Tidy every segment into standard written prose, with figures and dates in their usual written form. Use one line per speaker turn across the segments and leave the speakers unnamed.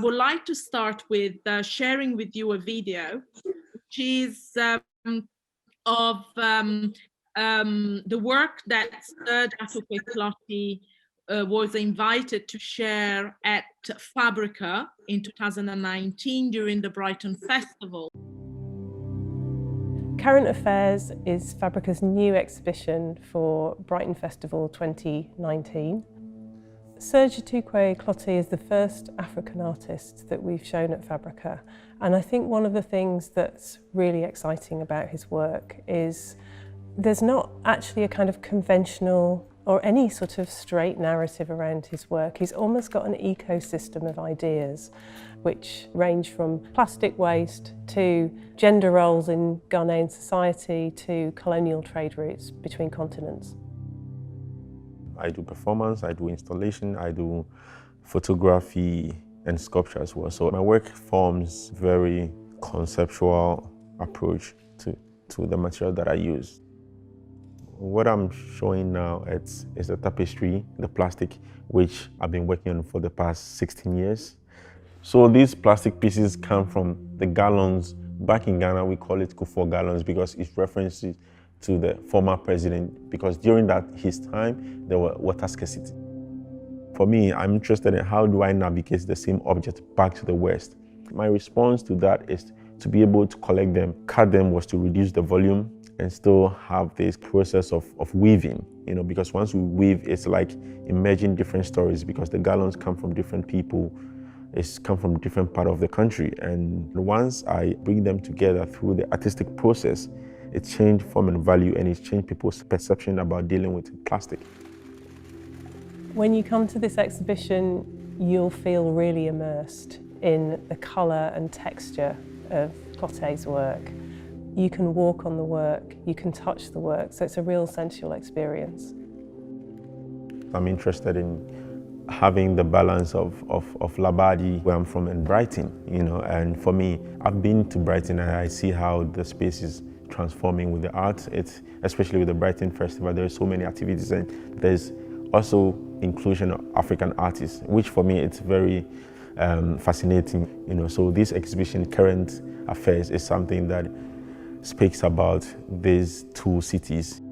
would like to start with sharing with you a video, which is of the work that Atuke Clotti was invited to share at Fabrica in 2019 during the Brighton Festival.
Current Affairs is Fabrica's new exhibition for Brighton Festival 2019. Serge Atuke Clotti is the first African artist that we've shown at Fabrica, and I think one of the things that's really exciting about his work is there's not actually a kind of conventional or any sort of straight narrative around his work. He's almost got an ecosystem of ideas which range from plastic waste to gender roles in Ghanaian society to colonial trade routes between continents.
I do performance, I do installation, I do photography and sculpture as well. So my work forms very conceptual approach to the material that I use. What I'm showing now is a tapestry, the plastic, which I've been working on for the past 16 years. So these plastic pieces come from the gallons. Back in Ghana, we call it Kufuor gallons because it references to the former president, because during his time, there were water scarcity. For me, I'm interested in how do I navigate the same object back to the West. My response to that is to be able to collect them. Cut them was to reduce the volume and still have this process of weaving, because once we weave, it's like imagine different stories because the gallons come from different people, it's come from different part of the country. And once I bring them together through the artistic process, it changed form and value and it's changed people's perception about dealing with plastic.
When you come to this exhibition, you'll feel really immersed in the colour and texture of Clotti's work. You can walk on the work, you can touch the work, so it's a real sensual experience.
I'm interested in having the balance of Labadi, where I'm from, in Brighton, and for me, I've been to Brighton and I see how the space is transforming with the art. It's especially with the Brighton Festival, there are so many activities and there's also inclusion of African artists, which for me it's very fascinating. So this exhibition, Current Affairs, is something that speaks about these two cities.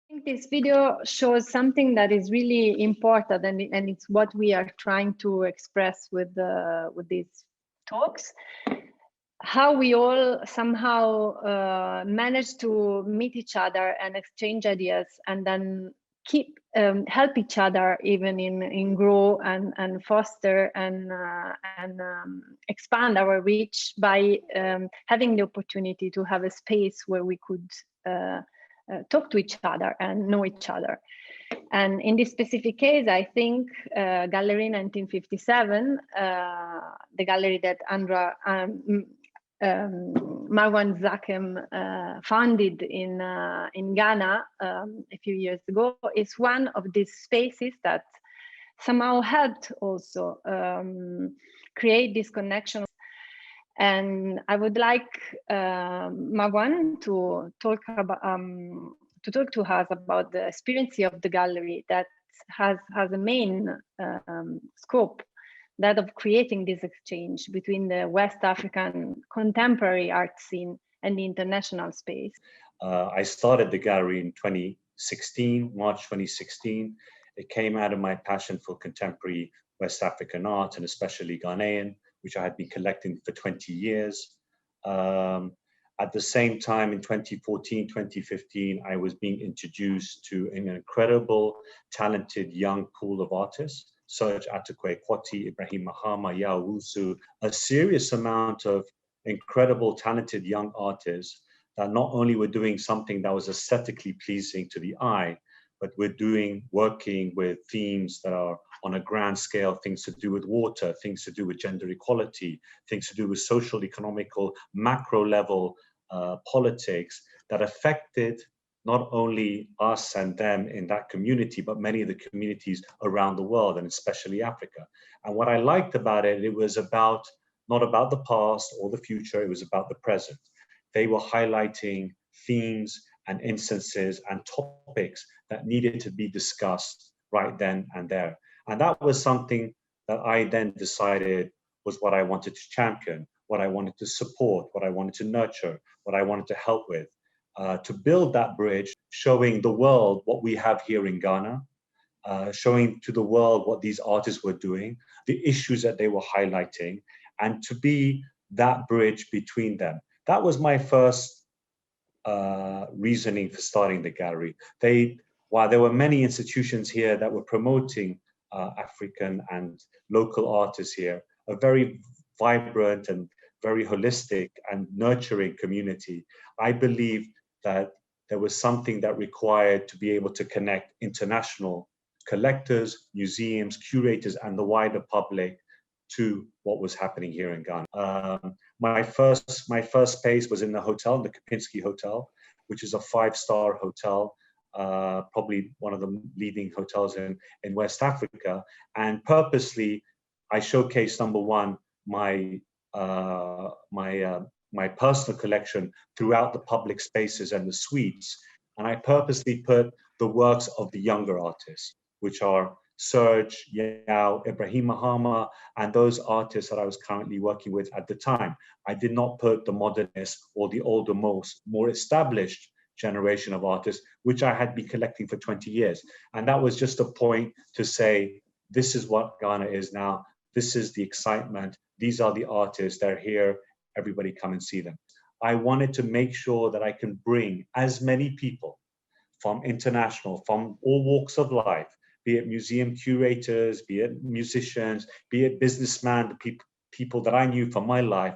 I think this video shows something that is really important, and it's what we are trying to express with these talks. How we all somehow manage to meet each other and exchange ideas, and then help each other even in grow and foster and expand our reach by having the opportunity to have a space where we could talk to each other and know each other. And in this specific case, I think Gallery 1957, the gallery that Marwan Zakem founded in Ghana a few years ago, is one of these spaces that somehow helped also create this connection. And I would like Marwan to talk to us about the experience of the gallery that has a main scope, that of creating this exchange between the West African contemporary art scene and the international space.
I started the gallery in March 2016. It came out of my passion for contemporary West African art, and especially Ghanaian, which I had been collecting for 20 years. At the same time, in 2014, 2015, I was being introduced to an incredible, talented young pool of artists, Serge Atuke Clotti, Ibrahim Mahama, Yao Wusu, a serious amount of incredible, talented young artists that not only were doing something that was aesthetically pleasing to the eye, but we're working with themes that are on a grand scale, things to do with water, things to do with gender equality, things to do with social, economical, macro level politics that affected not only us and them in that community, but many of the communities around the world, and especially Africa. And what I liked about it, it was not about the past or the future, it was about the present. They were highlighting themes and instances and topics that needed to be discussed right then and there. And that was something that I then decided was what I wanted to champion, what I wanted to support, what I wanted to nurture, what I wanted to help with, to build that bridge, showing the world what we have here in Ghana, showing to the world what these artists were doing, the issues that they were highlighting, and to be that bridge between them. That was my first reasoning for starting the gallery. While there were many institutions here that were promoting African and local artists here, a very vibrant and very holistic and nurturing community, I believe that there was something that required to be able to connect international collectors, museums, curators, and the wider public to what was happening here in Ghana. My first space was in the hotel, the Kempinski Hotel, which is a 5-star hotel, probably one of the leading hotels in West Africa. And purposely, I showcased, number one, my personal collection throughout the public spaces and the suites. And I purposely put the works of the younger artists, which are Serge, Yao, Ibrahim Mahama, and those artists that I was currently working with at the time. I did not put the modernists or the older, more established generation of artists, which I had been collecting for 20 years. And that was just a point to say, this is what Ghana is now. This is the excitement. These are the artists. They're here. Everybody come and see them. I wanted to make sure that I can bring as many people from international, from all walks of life, be it museum curators, be it musicians, be it businessmen, the people that I knew from my life.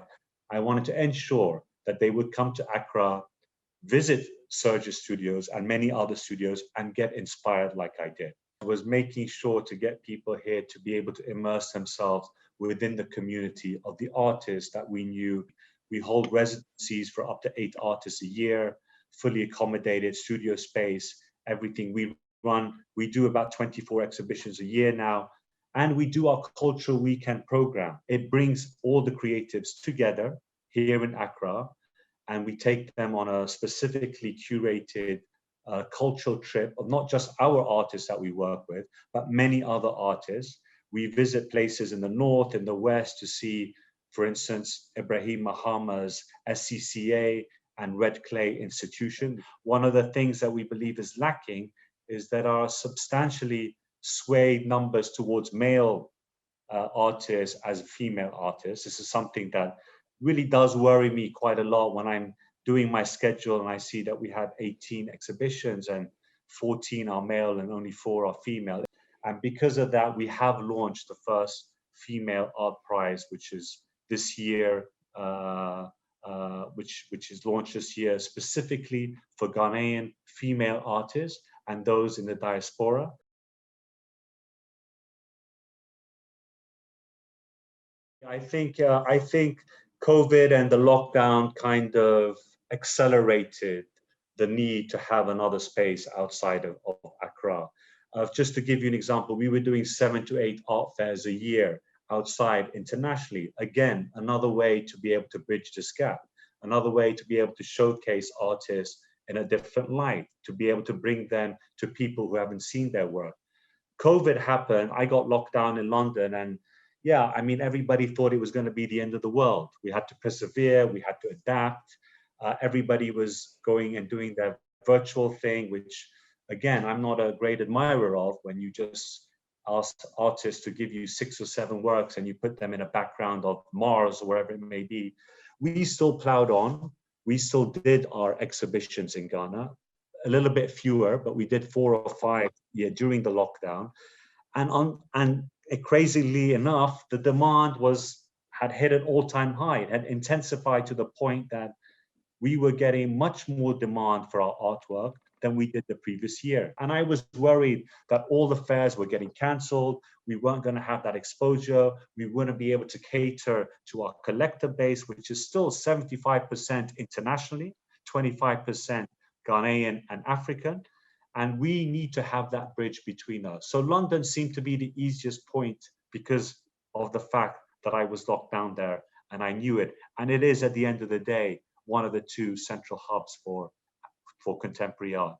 I wanted to ensure that they would come to Accra, visit Serge's studios and many other studios, and get inspired like I did. I was making sure to get people here to be able to immerse themselves within the community of the artists that we knew. We hold residencies for up to 8 artists a year, fully accommodated studio space, everything. We do about 24 exhibitions a year now, and we do our cultural weekend program. It brings all the creatives together here in Accra, and we take them on a specifically curated cultural trip of not just our artists that we work with, but many other artists. We visit places in the north, in the west, to see, for instance, Ibrahim Mahama's SCCA and Red Clay Institution. One of the things that we believe is lacking is that our substantially swayed numbers towards male artists as female artists. This is something that really does worry me quite a lot when I'm doing my schedule and I see that we have 18 exhibitions and 14 are male and only 4 are female. And because of that, we have launched the first female art prize, which is this year, which is launched this year specifically for Ghanaian female artists and those in the diaspora. I think COVID and the lockdown kind of accelerated the need to have another space outside of Accra. Just to give you an example, we were doing 7 to 8 art fairs a year outside internationally. Again, another way to be able to bridge this gap, another way to be able to showcase artists in a different light, to be able to bring them to people who haven't seen their work. COVID happened, I got locked down in London, and yeah, I mean, everybody thought it was going to be the end of the world. We had to persevere, we had to adapt. Everybody was going and doing their virtual thing, which again, I'm not a great admirer of, when you just ask artists to give you 6 or 7 works and you put them in a background of Mars or wherever it may be. We still plowed on. We still did our exhibitions in Ghana, a little bit fewer, but we did 4 or 5 during the lockdown. And crazily enough, the demand had hit an all-time high. It had intensified to the point that we were getting much more demand for our artwork than we did the previous year. And I was worried that all the fairs were getting canceled. We weren't going to have that exposure. We wouldn't be able to cater to our collector base, which is still 75% internationally, 25% Ghanaian and African. And we need to have that bridge between us. So London seemed to be the easiest point because of the fact that I was locked down there and I knew it. And it is, at the end of the day, one of the 2 central hubs for contemporary art.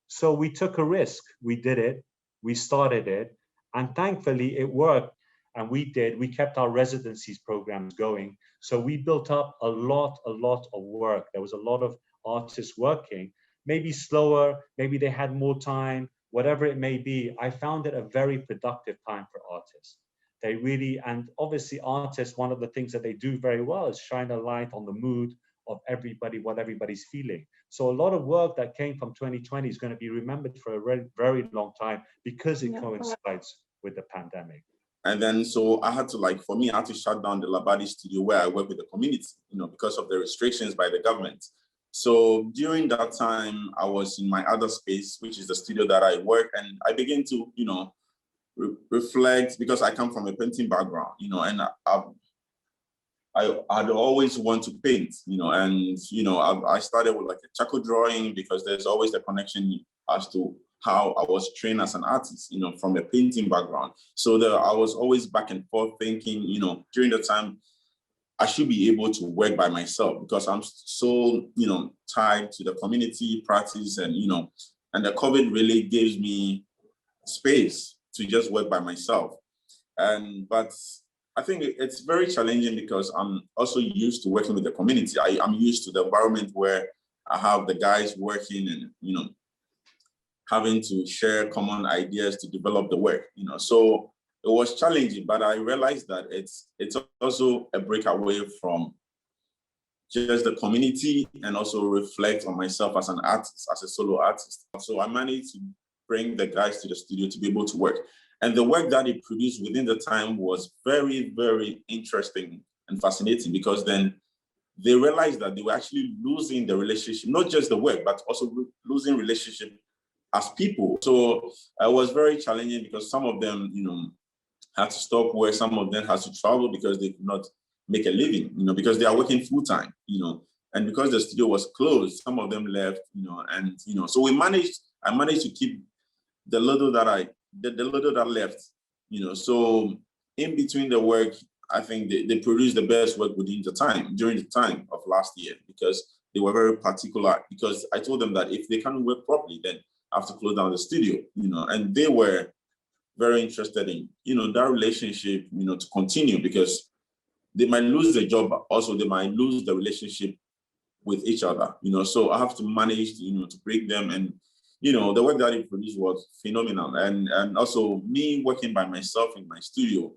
So we took a risk. We did it. We started it. And thankfully it worked. And we kept our residencies programs going. So we built up a lot of work. There was a lot of artists working, maybe slower, maybe they had more time, whatever it may be. I found it a very productive time for artists. They really, and obviously artists, one of the things that they do very well is shine a light on the mood of everybody, what everybody's feeling. So a lot of work that came from 2020 is going to be remembered for a very, very long time because it coincides with the pandemic.
And then, so I had to, like, for me, I had to shut down the Labadi studio where I work with the community, you know, because of the restrictions by the government. So during that time, I was in my other space, which is the studio that I work, and I began to, you know, reflect, because I come from a painting background, you know, and I'd always want to paint, you know, and, you know, I started with like a charcoal drawing because there's always the connection as to how I was trained as an artist, you know, from a painting background. So I was always back and forth thinking, you know, during the time, I should be able to work by myself because I'm so, you know, tied to the community practice and, you know, and the COVID really gives me space to just work by myself. But I think it's very challenging because I'm also used to working with the community. I'm used to the environment where I have the guys working and, you know, having to share common ideas to develop the work, you know. So it was challenging, but I realized that it's also a breakaway from just the community and also reflect on myself as an artist, as a solo artist. So I managed to bring the guys to the studio to be able to work. And the work that it produced within the time was very, very interesting and fascinating because then they realized that they were actually losing the relationship, not just the work, but also losing relationship as people. So it was very challenging because some of them, you know, had to stop work, some of them had to travel because they could not make a living, you know, because they are working full time, you know, and because the studio was closed, some of them left, you know, and, you know, so I managed to keep the little that the little that left, you know, so in between the work, I think they produced the best work during the time of last year, because they were very particular, because I told them that if they can't work properly, then I have to close down the studio, you know, and they were very interested in, you know, that relationship, you know, to continue, because they might lose the job, but also they might lose the relationship with each other, you know, so I have to manage, you know, to break them. And, you know, the work that it produced was phenomenal. And also me working by myself in my studio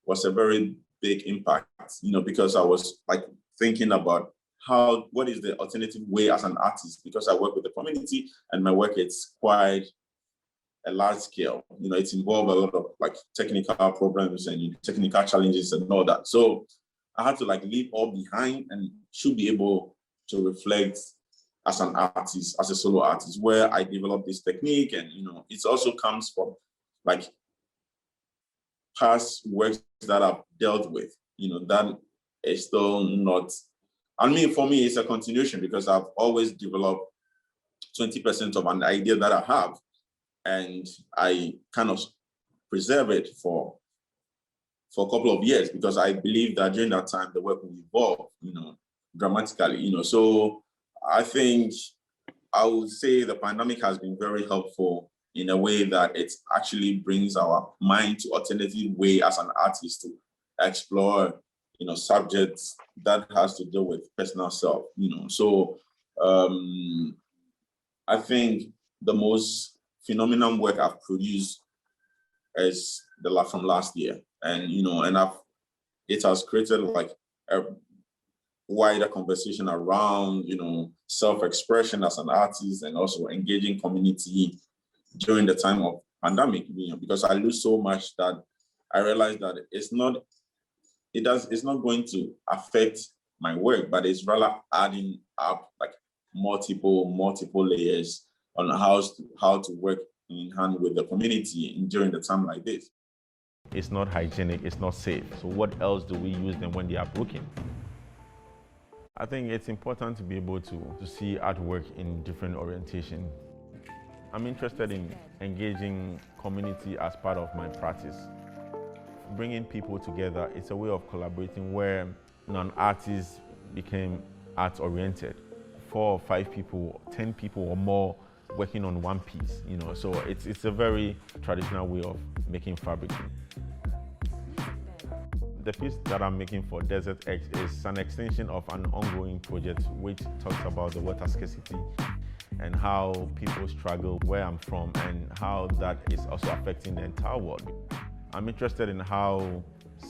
was a very big impact, you know, because I was like thinking about what is the alternative way as an artist, because I work with the community and my work is quite a large scale, you know, it involved a lot of like technical problems and technical challenges and all that. So I had to like leave all behind and should be able to reflect as an artist, as a solo artist, where I developed this technique. And, you know, it also comes from like past works that I've dealt with, you know, that is still not, I mean, for me, it's a continuation because I've always developed 20% of an idea that I have, and I kind of preserve it for a couple of years because I believe that during that time, the work will evolve, you know, dramatically, you know. So I think I would say the pandemic has been very helpful in a way that it actually brings our mind to alternative way as an artist to explore, you know, subjects that has to do with personal self, you know. So I think the most phenomenal work I've produced is from last year, and, you know, and it has created like a wider conversation around, you know, self-expression as an artist and also engaging community during the time of pandemic, you know, because I lose so much that I realized that it's not going to affect my work, but it's rather adding up like multiple layers on how to work in hand with the community during the time like this.
It's not hygienic, it's not safe. So what else do we use them when they are broken? I think it's important to be able to see artwork in different orientation. I'm interested in engaging community as part of my practice. Bringing people together, it's a way of collaborating where non-artists became art-oriented. 4 or 5 people, 10 people or more working on one piece, so it's a very traditional way of making fabric. The piece that I'm making for Desert X is an extension of an ongoing project which talks about the water scarcity and how people struggle where I'm from and how that is also affecting the entire world. I'm interested in how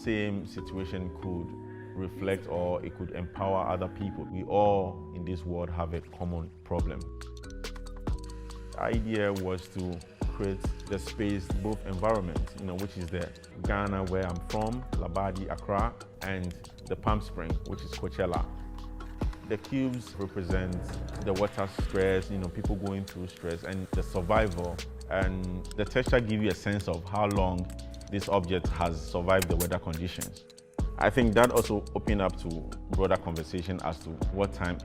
same situation could reflect or it could empower other people. We all in this world have a common problem. The idea was to create the space, both environments, which is the Ghana where I'm from, Labadi, Accra, and the Palm Spring, which is Coachella. The cubes represent the water stress, people going through stress and the survival. And the texture gives you a sense of how long this object has survived the weather conditions. I think that also opened up to broader conversation as to what time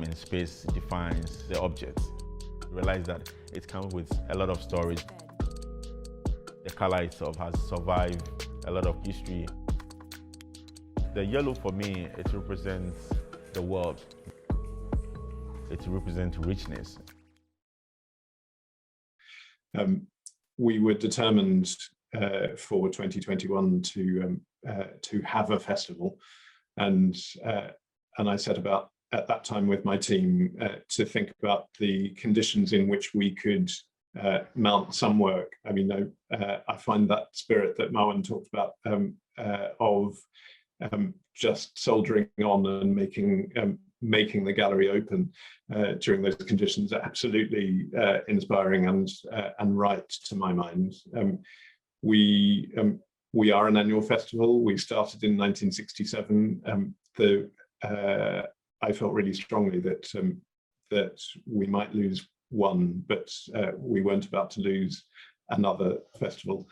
and space defines the object. Realize that it comes with a lot of stories. The color itself has survived a lot of history. The yellow for me, it represents the world. It represents richness.
We were determined for 2021 to have a festival, and I set about at that time with my team to think about the conditions in which we could mount some work. I mean, I find that spirit that Marwan talked about of just soldiering on and making the gallery open during those conditions absolutely inspiring and right to my mind. We are an annual festival. We started in 1967. I felt really strongly that we might lose one, but we weren't about to lose another festival.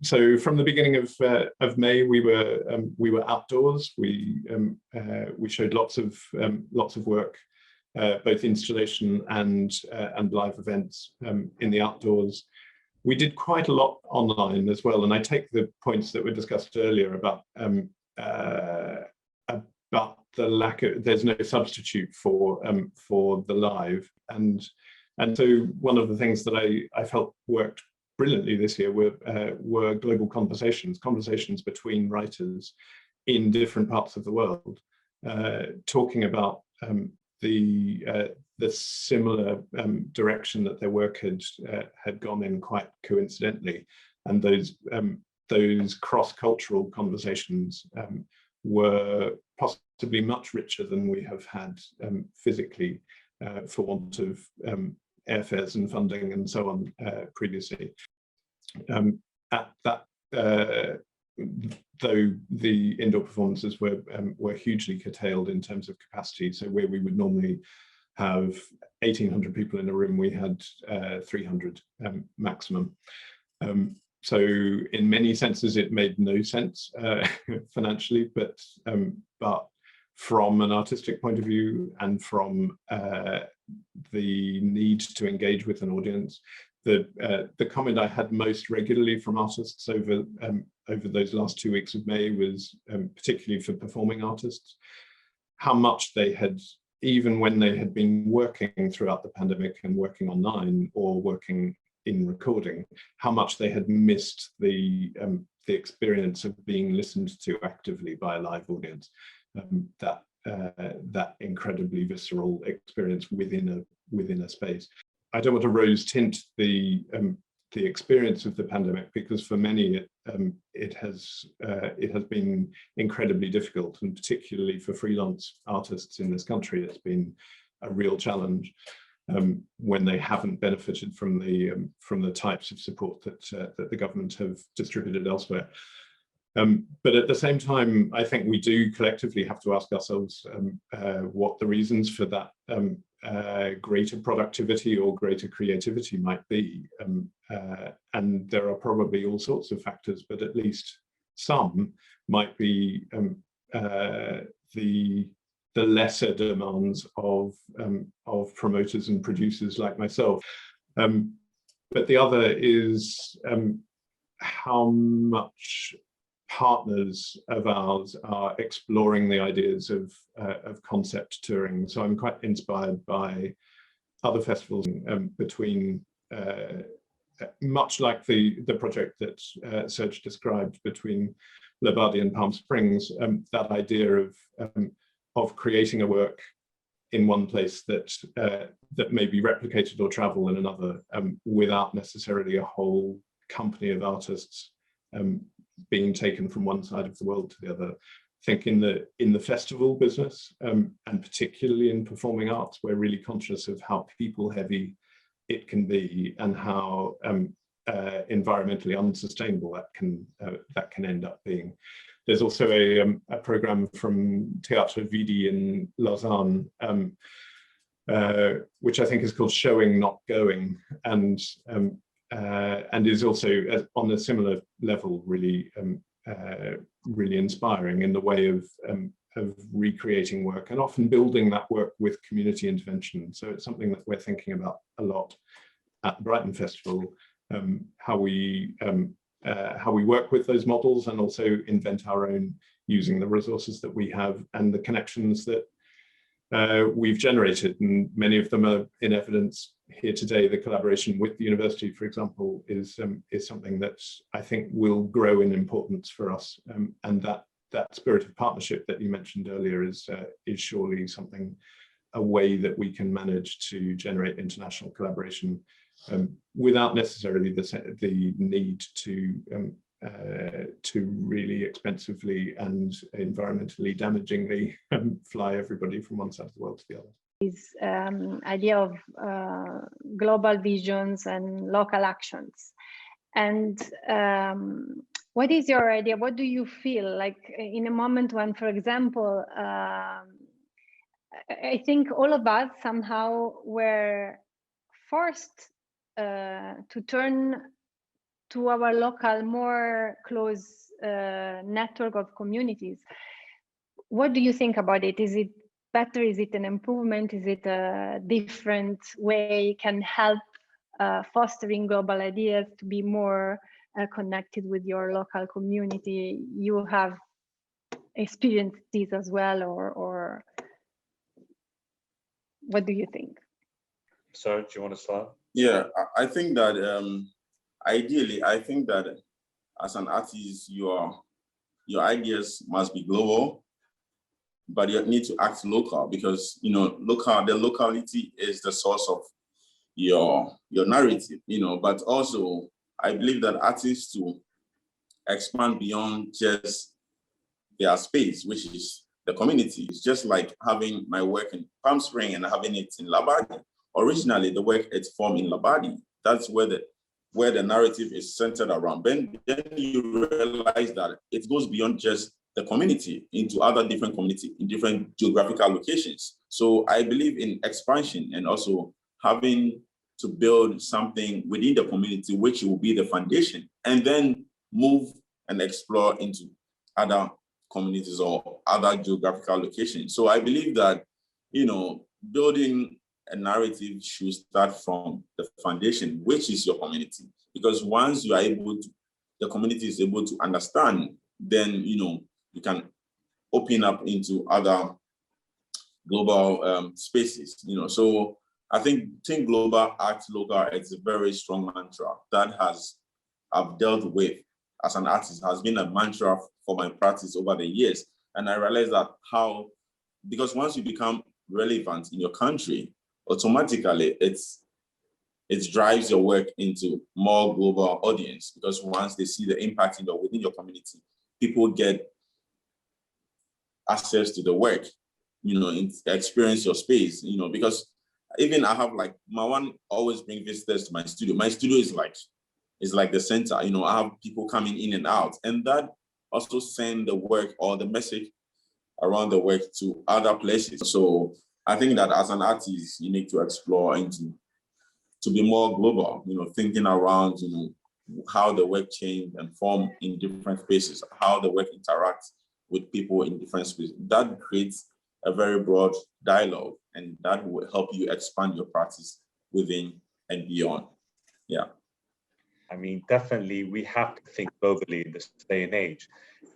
So from the beginning of May, we were outdoors. We showed lots of work, both installation and live events in the outdoors. We did quite a lot online as well, and I take the points that were discussed earlier about the lack of, there's no substitute for the live, and so one of the things that I felt worked brilliantly this year were global conversations between writers in different parts of the world, talking about the similar direction that their work had gone in quite coincidentally, and those cross-cultural conversations were possibly much richer than we have had physically, for want of airfares and funding and so on previously. At that, though the indoor performances were hugely curtailed in terms of capacity, so where we would normally have 1,800 people in a room, we had 300 maximum. So in many senses, it made no sense financially, but from an artistic point of view and from the need to engage with an audience, the comment I had most regularly from artists over those last 2 weeks of May was, particularly for performing artists, how much they had, even when they had been working throughout the pandemic and working online or working in recording, how much they had missed the experience of being listened to actively by a live audience. That incredibly visceral experience within a space. I don't want to rose tint the experience of the pandemic, because for many it has been incredibly difficult, and particularly for freelance artists in this country, it's been a real challenge when they haven't benefited from the types of support that the government have distributed elsewhere. But at the same time, I think we do collectively have to ask ourselves what the reasons for that greater productivity or greater creativity might be. And there are probably all sorts of factors, but at least some might be the lesser demands of promoters and producers like myself. But the other is how much partners of ours are exploring the ideas of concept touring. So I'm quite inspired by other festivals between, much like the project that Serge described between Labadi and Palm Springs, that idea of creating a work in one place that that may be replicated or travel in another, without necessarily a whole company of artists being taken from one side of the world to the other. I think in the festival business, and particularly in performing arts, we're really conscious of how people heavy it can be and how environmentally unsustainable that can end up being. There's also a program from Théâtre Vidi in Lausanne, which I think is called Showing Not Going, and is also on a similar level really really inspiring in the way of recreating work and often building that work with community intervention. So it's something that we're thinking about a lot at the Brighton Festival, how we work with those models and also invent our own using the resources that we have and the connections that we've generated, and many of them are in evidence here today. The collaboration with the university, for example, is something that I think will grow in importance for us, and that spirit of partnership that you mentioned earlier is surely something, a way that we can manage to generate international collaboration without necessarily the need to really expensively and environmentally damagingly fly everybody from one side of the world to the other.
This idea of global visions and local actions. And what is your idea? What do you feel like in a moment when, for example, I think all of us somehow were forced to turn to our local, more close network of communities. What do you think about it? Is it better? Is it an improvement? Is it a different way can help fostering global ideas to be more connected with your local community? You have experienced this as well, or what do you think?
So, do you want to start?
Yeah, I think that ideally, I think that as an artist, your ideas must be global, but you need to act local, because the locality is the source of your narrative, but also I believe that artists to expand beyond just their space, which is the community. It's just like having my work in Palm Springs and having it in Labadi. Originally, the work it's formed in Labadi. That's where the narrative is centered around. Then you realize that it goes beyond just the community into other different communities in different geographical locations. So I believe in expansion and also having to build something within the community, which will be the foundation, and then move and explore into other communities or other geographical locations. So I believe that, building a narrative should start from the foundation, which is your community. Because once you are the community is able to understand, then, you can open up into other global spaces, So I think global, act local is a very strong mantra that I've dealt with as an artist, has been a mantra for my practice over the years. And I realized that because once you become relevant in your country, automatically it drives your work into more global audience, because once they see the impact within your community, people get access to the work, experience your space, because even I have my one always bring visitors to my studio. My studio is like the center, I have people coming in and out, and that also send the work or the message around the work to other places. So I think that as an artist, you need to explore to be more global, thinking around, how the work change and form in different spaces, how the work interacts with people in different spaces. That creates a very broad dialogue, and that will help you expand your practice within and beyond. Yeah.
I mean, definitely we have to think globally in this day and age.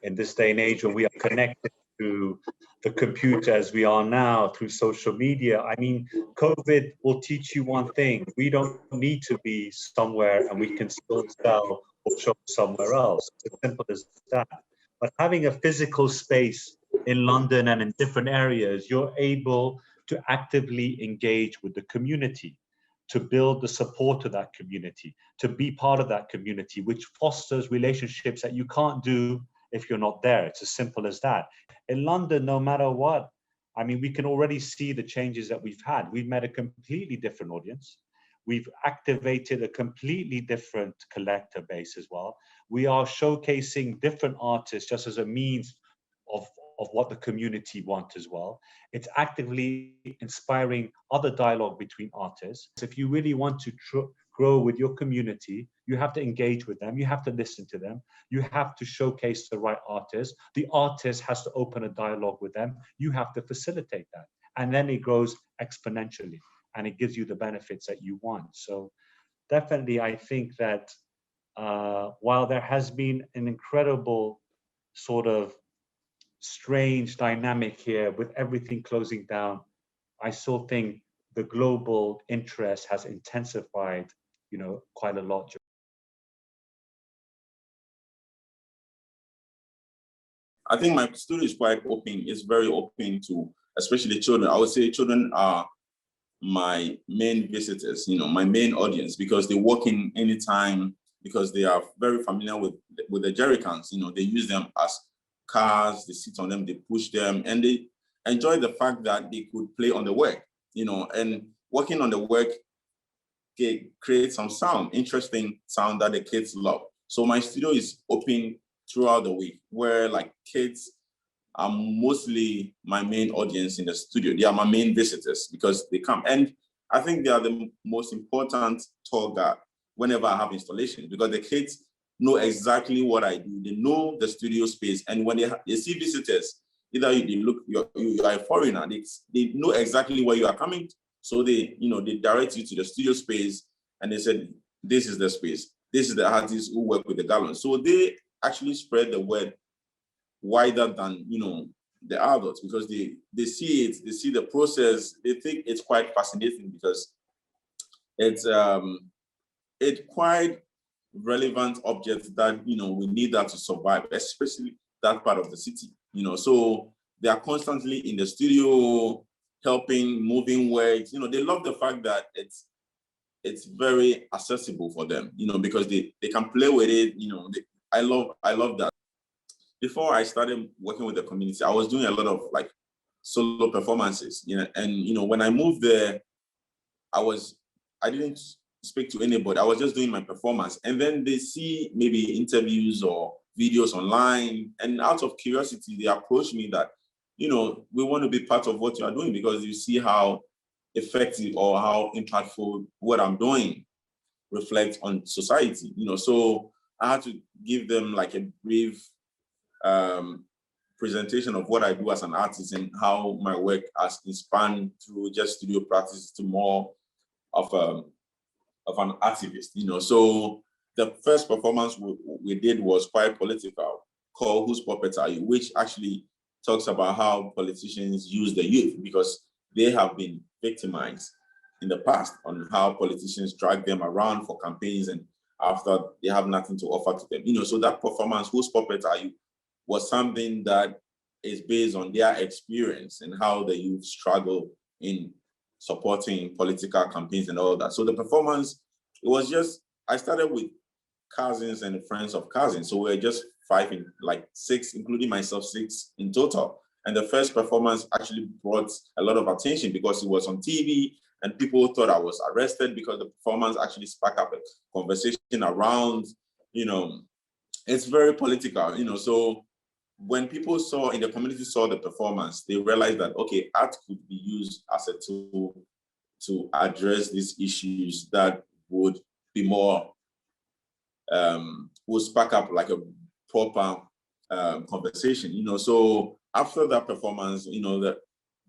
In this day and age when we are connected to the computer as we are now through social media. I mean, COVID will teach you one thing: we don't need to be somewhere and we can still sell or shop somewhere else. It's as simple as that. But having a physical space in London and in different areas, you're able to actively engage with the community, to build the support of that community, to be part of that community, which fosters relationships that you can't do if you're not there. It's as simple as that. In London, no matter what, I mean, we can already see the changes that we've had. We've met a completely different audience. We've activated a completely different collector base as well. We are showcasing different artists just as a means of what the community want as well. It's actively inspiring other dialogue between artists. If you really want to grow with your community, you have to engage with them, you have to listen to them, you have to showcase the right artists. The artist has to open a dialogue with them. You have to facilitate that. And then it grows exponentially and it gives you the benefits that you want. So definitely, I think that while there has been an incredible sort of strange dynamic here with everything closing down, I still think the global interest has intensified, you know, quite a lot.
I think my studio is quite open. It's very open to, especially children. I would say children are my main visitors, you know, my main audience, because they walk in anytime, because they are very familiar with the jerry cans. You know, they use them as cars, they sit on them, they push them, and they enjoy the fact that they could play on the work, you know, and working on the work creates some sound, interesting sound that the kids love. So my studio is open throughout the week, where like kids are mostly my main audience in the studio. They are my main visitors because they come. And I think they are the most important target whenever I have installations, because the kids know exactly what I do. They know the studio space. And when they see visitors, either you are a foreigner, they know exactly where you are coming. So they direct you to the studio space and they said, this is the space. This is the artists who work with the gallons. So they actually spread the word wider than, you know, the adults, because they see it, they see the process. They think it's quite fascinating because it's quite relevant objects that, you know, we need that to survive, especially that part of the city, you know. So they are constantly in the studio helping, moving works. You know, they love the fact that it's very accessible for them, you know, because they can play with it. You know, I love that. Before I started working with the community, I was doing a lot of like solo performances, you know, and you know, when I moved there, I didn't speak to anybody. I was just doing my performance, and then they see maybe interviews or videos online, and out of curiosity, they approach me that, you know, we want to be part of what you are doing because you see how effective or how impactful what I'm doing reflects on society, you know. So I had to give them like a brief presentation of what I do as an artist and how my work has expanded through just studio practice to more of an activist, you know. So the first performance we did was quite political, called Whose Puppet Are You?, which actually talks about how politicians use the youth because they have been victimized in the past, on how politicians drag them around for campaigns and after they have nothing to offer to them, you know. So that performance, Whose Puppet Are You?, was something that is based on their experience and how the youth struggle in supporting political campaigns and all that. So the performance, it was just, I started with cousins and friends of cousins. So we're just six, including myself, 6 in total. And the first performance actually brought a lot of attention because it was on TV and people thought I was arrested because the performance actually sparked up a conversation around, you know, it's very political, you know. So when people in the community saw the performance, they realized that, okay, art could be used as a tool to address these issues that would be more, would spark up like a proper conversation, you know. So after that performance, you know,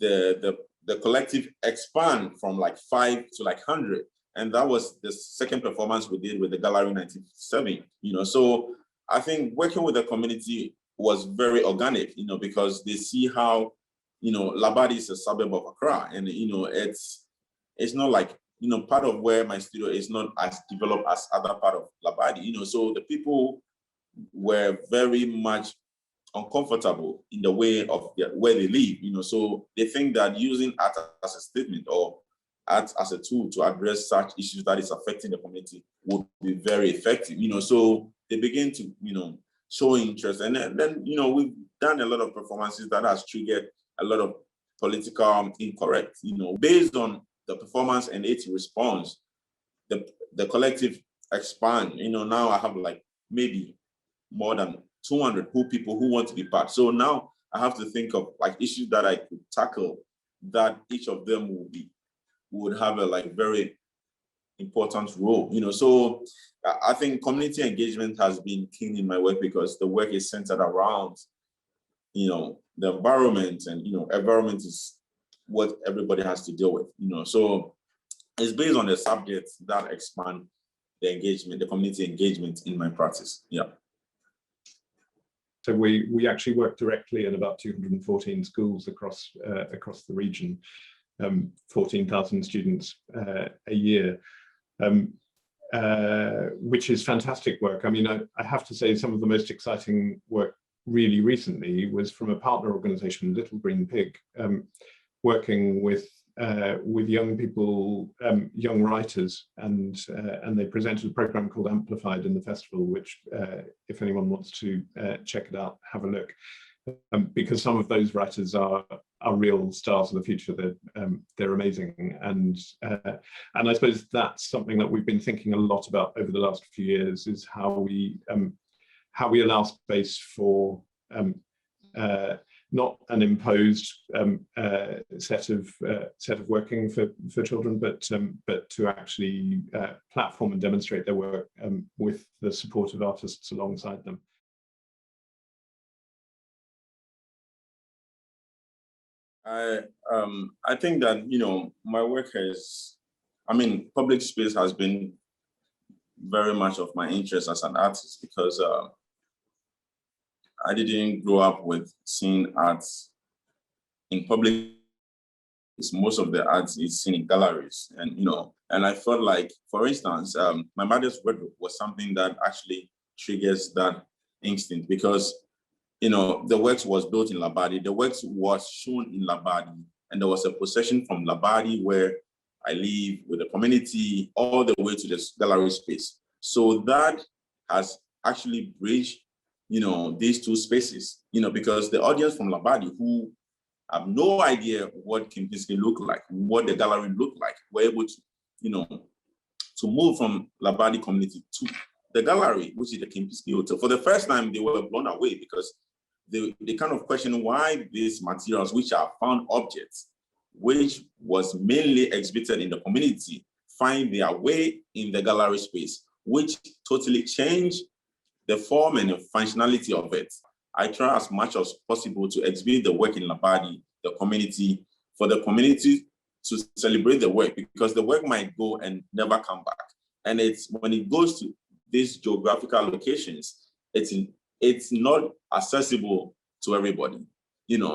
the collective expand from like 5 to like 100. And that was the second performance we did with the Gallery 97, you know. So I think working with the community was very organic, you know, because they see how Labadi is a suburb of Accra, and it's not like part of where my studio is not as developed as other part of Labadi. So the people were very much uncomfortable in the way of where they live. So they think that using art as a statement or art as a tool to address such issues that is affecting the community would be very effective. So they begin to show interest, and then we've done a lot of performances that has triggered a lot of political incorrect. Based on the performance and its response, the collective expand. Now I have like maybe more than 200 people who want to be part. So now I have to think of like issues that I could tackle that each of them would have a like very important role. So I think community engagement has been key in my work because the work is centered around the environment, and environment is what everybody has to deal with. So it's based on the subjects that expand the engagement, the community engagement in my practice. Yeah.
So we actually work directly in about 214 schools across the region, 14,000 students a year, which is fantastic work. I mean, I have to say some of the most exciting work really recently was from a partner organization, Little Green Pig, working with young people, young writers, and they presented a program called Amplified in the festival, which if anyone wants to check it out, have a look, because some of those writers are real stars of the future. They're amazing, and I suppose that's something that we've been thinking a lot about over the last few years, is how we allow space for not an imposed set of working for children, but to actually platform and demonstrate their work with the support of artists alongside them.
I think that my work public space has been very much of my interest as an artist, because I didn't grow up with seeing arts in public. Most of the arts is seen in galleries, and I felt like, for instance, my mother's work was something that actually triggers that instinct, because the works was built in Labadi, the works was shown in Labadi, and there was a procession from Labadi, where I live, with the community, all the way to this gallery space. So that has actually bridged these two spaces, because the audience from Labadi, who have no idea what Kempinski looked like, what the gallery looked like, were able to, to move from Labadi community to the gallery, which is the Kempinski Hotel. For the first time, they were blown away, because they kind of questioned why these materials, which are found objects, which was mainly exhibited in the community, find their way in the gallery space, which totally changed the form and the functionality of it. I try as much as possible to exhibit the work in Labadi, the community, for the community to celebrate the work, because the work might go and never come back. And it's when it goes to these geographical locations, it's not accessible to everybody,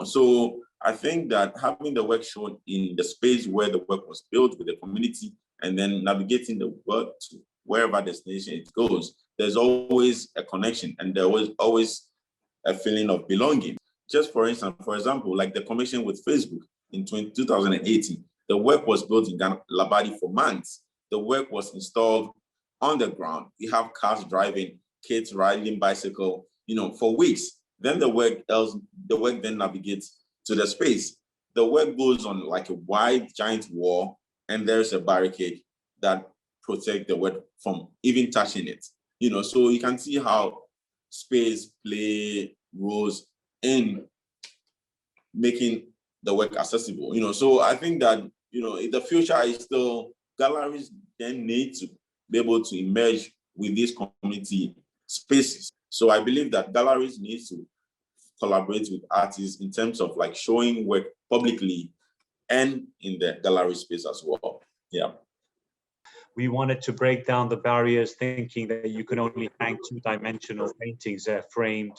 So I think that having the work shown in the space where the work was built with the community, and then navigating the work to wherever destination it goes, there's always a connection, and there was always a feeling of belonging. Just for instance, for example, like the commission with Facebook in 2018, the work was built in Labadi for months. The work was installed on the ground. We have cars driving, kids riding bicycle, for weeks. Then the work then navigates to the space. The work goes on like a wide, giant wall, and there's a barricade that protects the work from even touching it. So you can see how space play roles in making the work accessible. So I think that in the future is still, galleries then need to be able to emerge with these community spaces. So I believe that galleries need to collaborate with artists in terms of like showing work publicly and in the gallery space as well. Yeah.
We wanted to break down the barriers, thinking that you can only hang two-dimensional paintings framed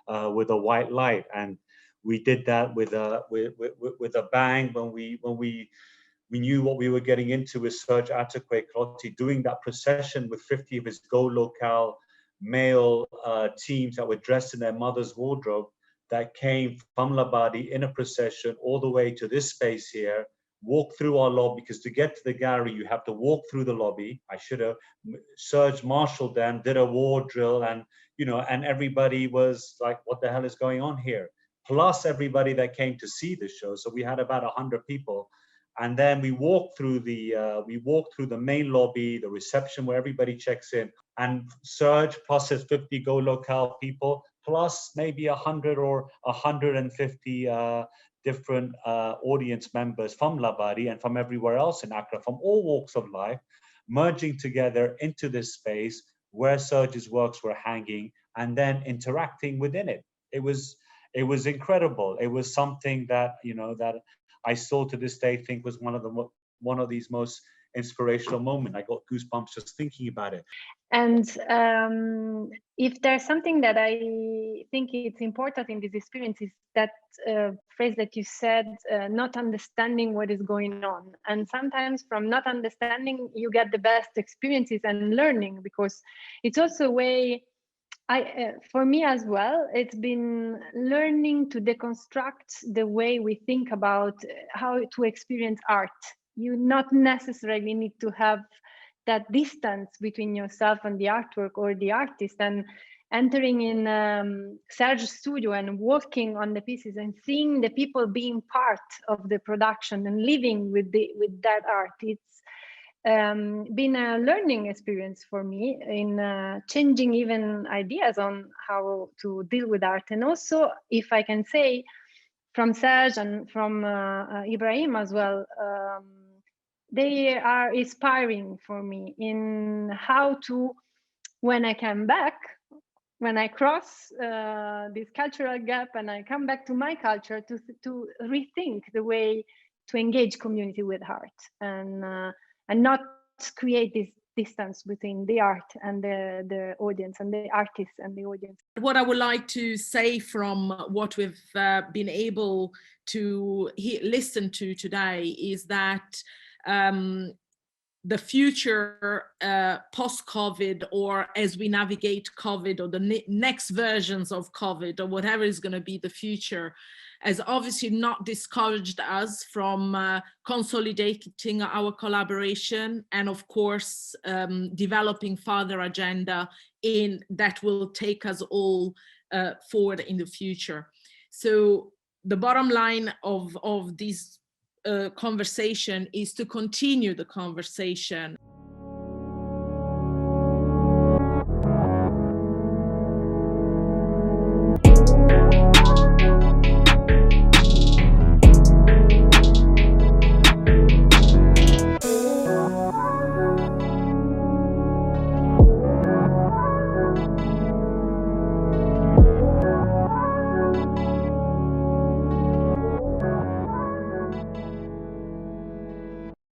with a white light. And We did that with a bang when we knew what we were getting into with Serge Atterquay Clottey doing that procession with 50 of his Go Local male teams that were dressed in their mother's wardrobe that came from Labadi in a procession all the way to this space here, walk through our lobby, because to get to the gallery, you have to walk through the lobby. Serge marshaled them, did a war drill, and, you know, and everybody was like, what the hell is going on here? Plus everybody that came to see the show. So we had about 100 people. And then we walked through the main lobby, the reception where everybody checks in, and Serge plus his 50 Go Local people, plus maybe 100 or 150 different audience members from Labadi and from everywhere else in Accra, from all walks of life, merging together into this space where Serge's works were hanging and then interacting within it. It was incredible. It was something that, you know, that I still to this day think was one of these most inspirational moments. I got goosebumps just thinking about it.
And if there's something that I think it's important in this experience is that phrase that you said, not understanding what is going on. And sometimes from not understanding, you get the best experiences and learning, because it's also a way, for me as well, it's been learning to deconstruct the way we think about how to experience art. You not necessarily need to have that distance between yourself and the artwork or the artist, and entering in Serge's studio and working on the pieces and seeing the people being part of the production and living with that art. It's been a learning experience for me in changing even ideas on how to deal with art. And also, if I can say, from Serge and from Ibrahim as well, they are inspiring for me in how to, when I come back, when I cross this cultural gap and I come back to my culture, to rethink the way to engage community with art, and not create this distance between the art and the audience, and the artists and the audience.
What I would like to say from what we've been able to listen to today is that the future post-COVID, or as we navigate COVID, or the next versions of COVID, or whatever is going to be the future, has obviously not discouraged us from consolidating our collaboration, and of course developing further agenda that will take us all forward in the future. So the bottom line of this conversation is to continue the conversation.